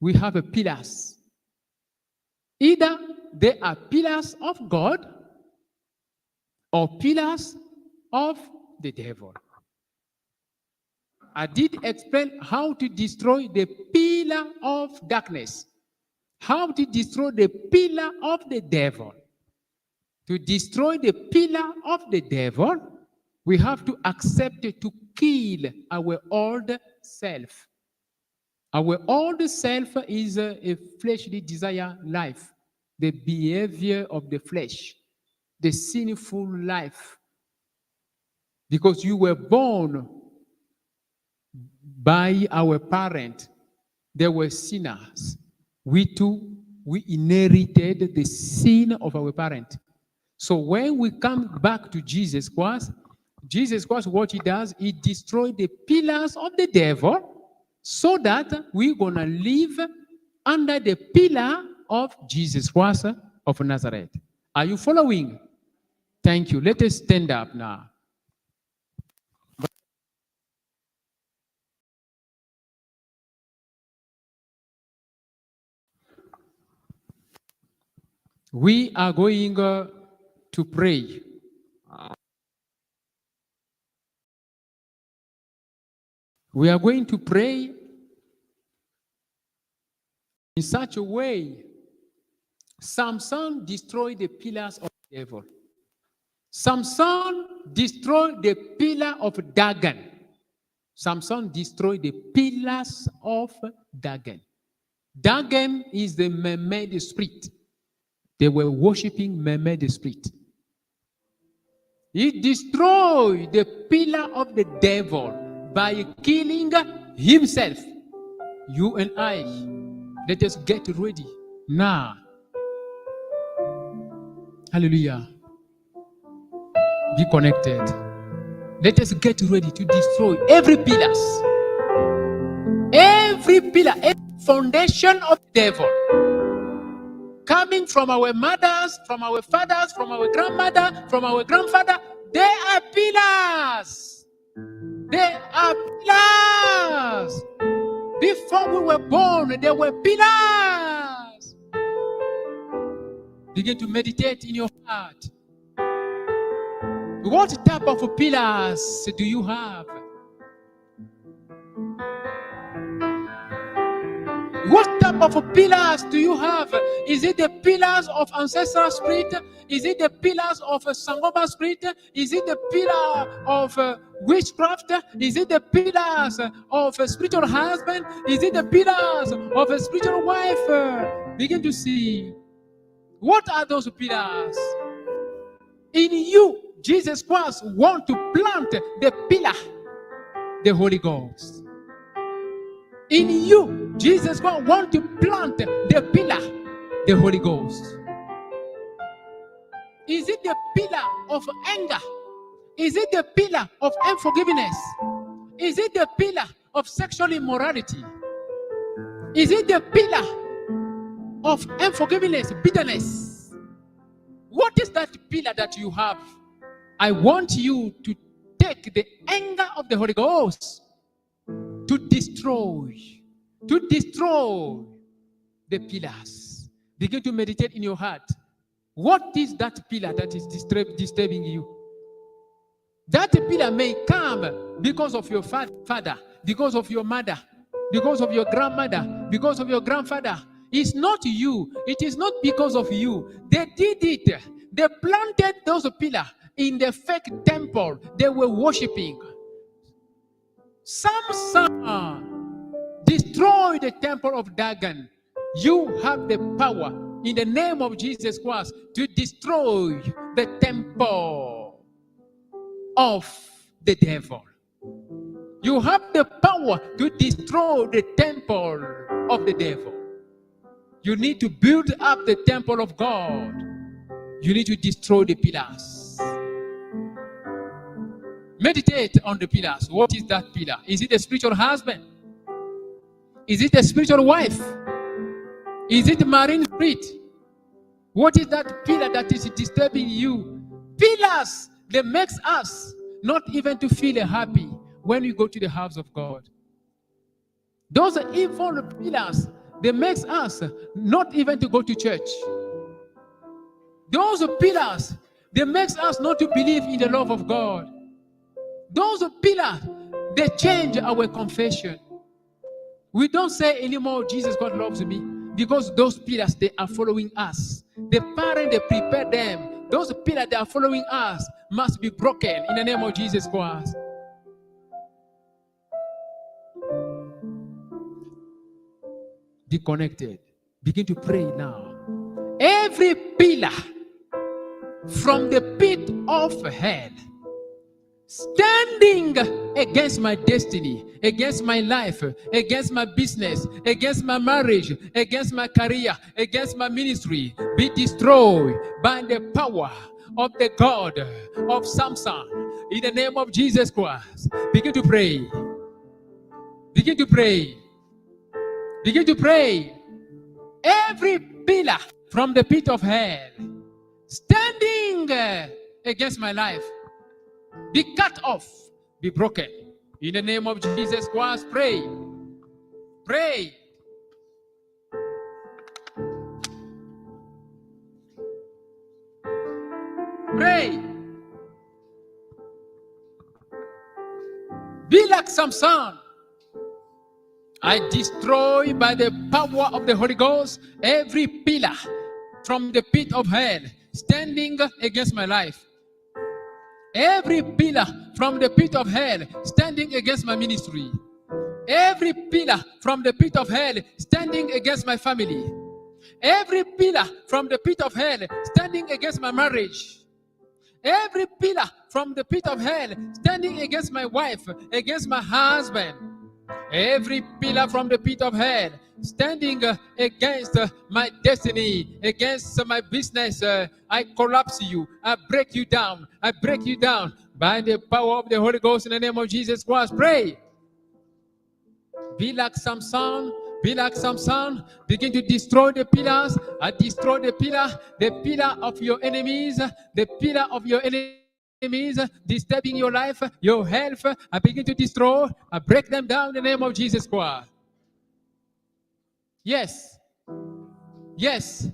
we have a pillars. Either they are pillars of God or pillars of the devil. I did explain how to destroy the pillar of darkness, how to destroy the pillar of the devil. To destroy the pillar of the devil, we have to accept to kill our old self. Our old self is a fleshly desire life, the behavior of the flesh, the sinful life. Because you were born by our parents, they were sinners. We too, we inherited the sin of our parents. So when we come back to Jesus Christ, what he does, he destroys the pillars of the devil so that we're going to live under the pillar of Jesus Christ of Nazareth. Are you following? Thank you. Let us stand up now. We are going to pray. We are going to pray in such a way. Samson destroyed the pillars of the devil. Samson destroyed the pillar of Dagon. Samson destroyed the pillars of Dagon. Dagon is the mermaid spirit. They were worshiping mermaid spirit. He destroyed the pillar of the devil by killing himself. You and I, let us get ready now. Hallelujah. Be connected. Let us get ready to destroy every pillar, every foundation of the devil. Coming from our mothers, from our fathers, from our grandmother, from our grandfather, they are pillars. They are pillars. Before we were born, they were pillars. Begin to meditate in your heart. What type of pillars do you have? What type of pillars do you have? Is it the pillars of ancestral spirit? Is it the pillars of a Sangoma spirit? Is it the pillar of witchcraft? Is it the pillars of a spiritual husband? Is it the pillars of a spiritual wife? Begin to see. What are those pillars? In you, Jesus Christ wants to plant the pillar, the Holy Ghost. In you, Jesus Christ wants to plant the pillar, the Holy Ghost. Is it the pillar of anger? Is it the pillar of unforgiveness? Is it the pillar of sexual immorality? Is it the pillar of unforgiveness, bitterness? What is that pillar that you have? I want you to take the anger of the Holy Ghost to destroy the pillars. Begin to meditate in your heart. What is that pillar that is disturbing you? That pillar may come because of your father, because of your mother, because of your grandmother, because of your grandfather. It's not you. It is not because of you. They did it. They planted those pillars in the fake temple they were worshiping. Samson destroyed the temple of Dagon. You have the power in the name of Jesus Christ to destroy the temple of the devil. You have the power to destroy the temple of the devil. You need to build up the temple of God. You need to destroy the pillars. Meditate on the pillars. What is that pillar? Is it a spiritual husband? Is it a spiritual wife? Is it marine spirit? What is that pillar that is disturbing you? Pillars that makes us not even to feel happy when we go to the house of God. Those evil pillars they makes us not even to go to church. Those pillars, they makes us not to believe in the love of God. Those pillars, they change our confession. We don't say anymore, Jesus, God loves me, because those pillars, they are following us. The parent, they prepare them. Those pillars, they are following us, must be broken in the name of Jesus Christ. Be connected. Begin to pray now. Every pillar from the pit of hell, standing against my destiny, against my life, against my business, against my marriage, against my career, against my ministry, be destroyed by the power of the God of Samson. In the name of Jesus Christ, begin to pray. Begin to pray. Begin to pray. Every pillar from the pit of hell, standing against my life, be cut off, be broken. In the name of Jesus Christ, pray. Pray. Pray. Be like Samson. I destroy by the power of the Holy Ghost every pillar from the pit of hell standing against my life. Every pillar from the pit of hell standing against my ministry. Every pillar from the pit of hell standing against my family. Every pillar from the pit of hell standing against my marriage. Every pillar from the pit of hell standing against my wife, against my husband. Every pillar from the pit of hell standing against my destiny, against my business, I collapse you. I break you down. I break you down by the power of the Holy Ghost in the name of Jesus Christ. Pray. Be like Samson. Be like Samson. Begin to destroy the pillars. I destroy the pillar of your enemies, the pillar of your enemies. Disturbing your life, your health. I begin to destroy. I break them down in the name of Jesus Christ. Yes. Yes.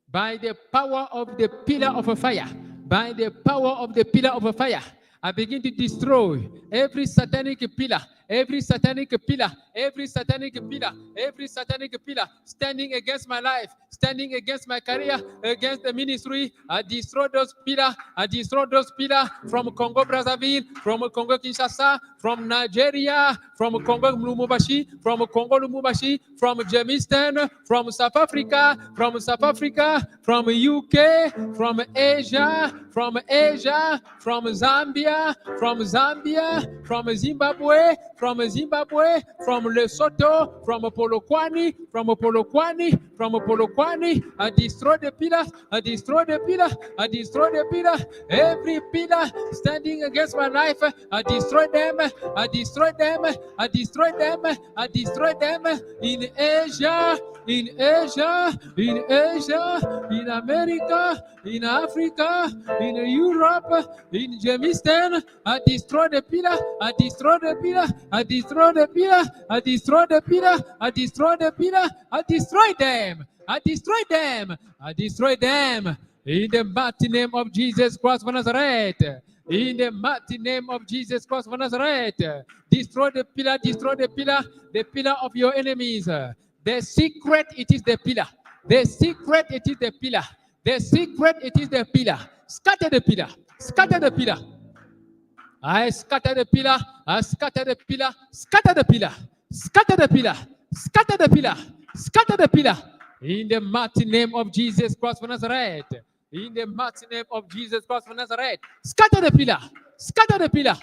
By the power of the pillar of a fire. By the power of the pillar of a fire. I begin to destroy every satanic pillar, every satanic pillar, every satanic pillar, every satanic pillar standing against my life, standing against my career, against the ministry. I destroy those pillars. I destroy those pillars from Congo Brazzaville, from Congo Kinshasa, from Nigeria, from Congo Lumumbashi, from Congo Lumumbashi, from Jamestown, from South Africa, from UK, from Asia, from Zambia, from Zimbabwe, from Lesotho, from Polokwane. I destroy the pillar. I destroy the pillar. I destroy the pillar. Every pillar standing against my life, I destroy them. I destroy them. I destroy them. I destroy them in Asia, in America, in Africa, in Europe, in Jamestown. I destroy the pillar. I destroy the pillar. I destroy the pillar. I destroy the pillar. I destroy the pillar. I destroy them. I destroy them. I destroy them. In the mighty name of Jesus Christ of Nazareth. In the mighty name of Jesus Christ of Nazareth. Destroy the pillar of your enemies. The secret, it is the pillar. The secret, it is the pillar. The secret, it is the pillar. Scatter the pillar. Scatter the pillar. I scatter the pillar. I scatter the pillar. Scatter the pillar. Scatter the pillar. Scatter the pillar. Scatter the pillar. In the mighty name of Jesus Christ of Nazareth. In the mighty name of Jesus Christ of Nazareth. Scatter the pillar. Scatter the pillar.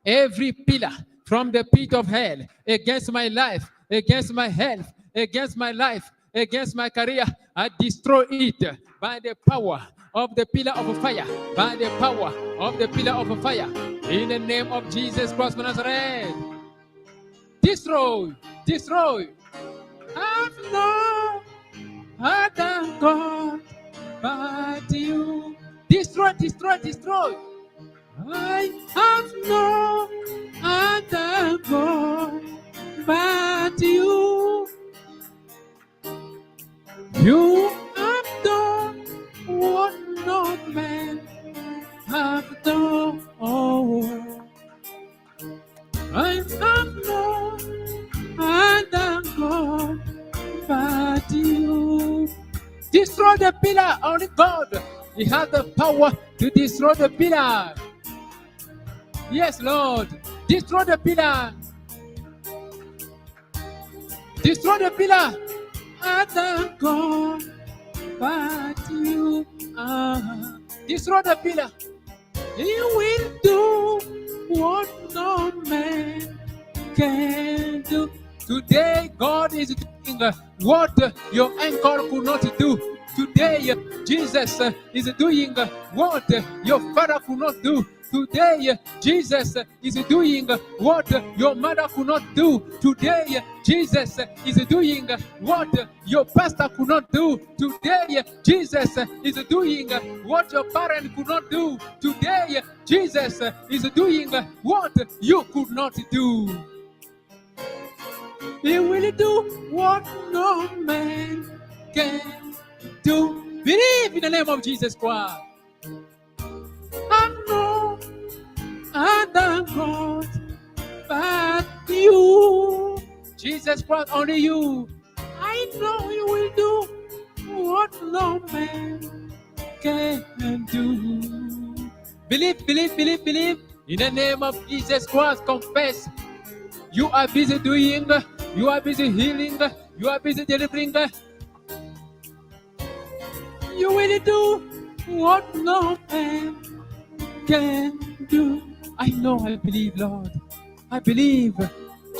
Every pillar from the pit of hell against my life, against my health, against my life, against my career, I destroy it by the power of the pillar of fire, by the power of the pillar of fire. In the name of Jesus Christ of Nazareth. Destroy, destroy. Have no other God but you. Destroy, destroy, destroy. I have no other God but you. You have done what no man have done. I have no other God but you. Destroy the pillar, only God. He has the power to destroy the pillar. Yes, Lord. Destroy the pillar. Destroy the pillar. Other God but you. Destroy the pillar. He will do what no man can do. Today, God is doing what your uncle could not do. Today, Jesus is doing what your father could not do. Today, Jesus is doing what your mother could not do. Today, Jesus is doing what your pastor could not do. Today, Jesus is doing what your parent could not do. Today, Jesus is doing what you could not do. He will do what no man can do. Believe in the name of Jesus Christ. I know other God but you. Jesus Christ, only you. I know you will do what no man can do. Believe, believe, believe, believe. In the name of Jesus Christ, confess. You are busy doing, you are busy healing, you are busy delivering. You will do what no man can do. I know, I believe, Lord. I believe.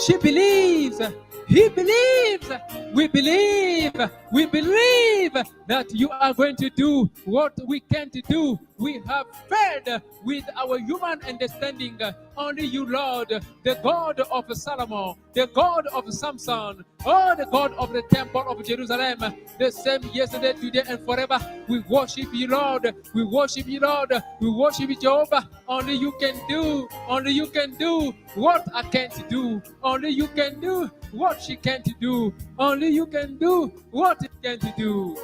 She believes. He believes. We believe. We believe that you are going to do what we can't do. We have faith with our human understanding. Only you, Lord, the God of Solomon, the God of Samson, oh, the God of the temple of Jerusalem, the same yesterday, today, and forever. We worship you, Lord. We worship you, Lord. We worship you, Jehovah. Only you can do. Only you can do what I can't do. Only you can do what she can't do. Only you can do what it can't do.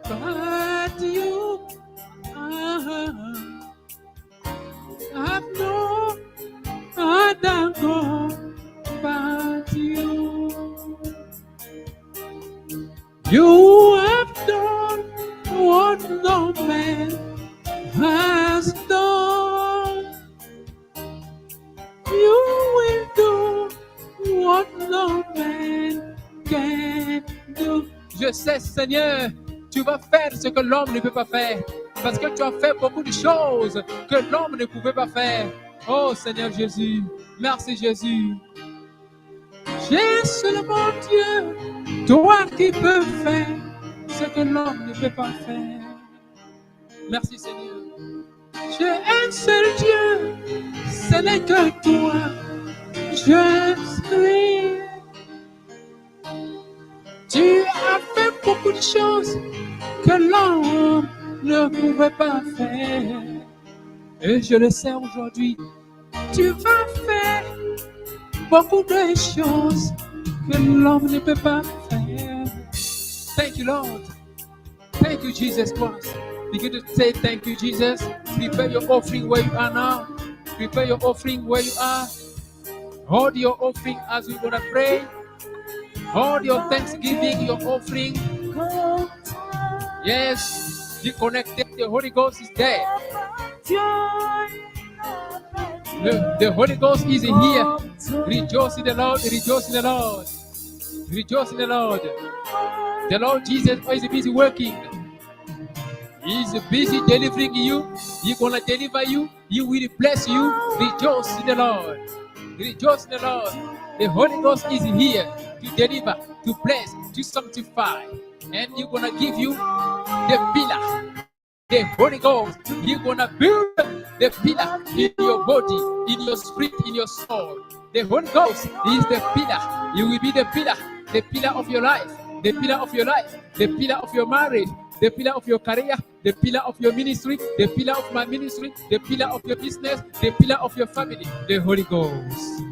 But you have no other God but you. You have done what no man has done. You will do what no man can do. Je sais, Seigneur, tu vas faire ce que l'homme ne peut pas faire. Parce que tu as fait beaucoup de choses que l'homme ne pouvait pas faire. Oh Seigneur Jésus, merci Jésus. J'ai seulement Dieu, toi qui peux faire ce que l'homme ne peut pas faire. Merci Seigneur. J'ai un seul Dieu, ce n'est que toi. Je suis. Tu as fait beaucoup de choses que l'homme ne pouvait pas faire. Et je le sais aujourd'hui, tu vas faire beaucoup de choses que l'homme ne peut pas faire. Thank you, Lord. Thank you, Jesus Christ. Begin to say thank you, Jesus. Prepare your offering where you are now. Prepare your offering where you are. Hold your offering as we're going to pray. Hold your thanksgiving, your offering. Yes, be connected. The Holy Ghost is there. The Holy Ghost is here. Rejoice in the Lord. Rejoice in the Lord. Rejoice in the Lord. The Lord Jesus is busy working. He's busy delivering you. He's going to deliver you. He will bless you. Rejoice in the Lord. Rejoice in the Lord. The Holy Ghost is here to deliver, to bless, to sanctify. And He's going to give you the pillar. The Holy Ghost, He's going to build the pillar in your body, in your spirit, in your soul. The Holy Ghost is the pillar. You will be the pillar of your life, the pillar of your life, the pillar of your marriage, the pillar of your career, the pillar of your ministry, the pillar of my ministry, the pillar of your business, the pillar of your family, the Holy Ghost.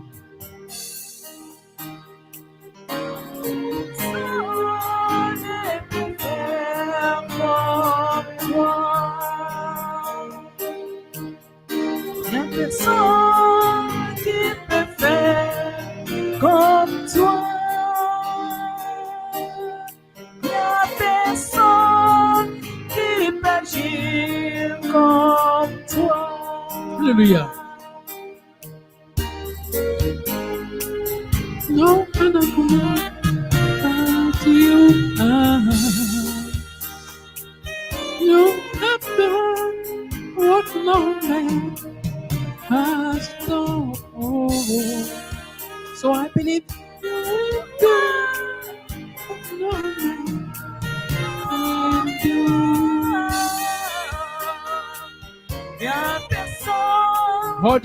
Hallelujah. No other command but you you have done what no man has done. So I believe you will do what no man can do. Hold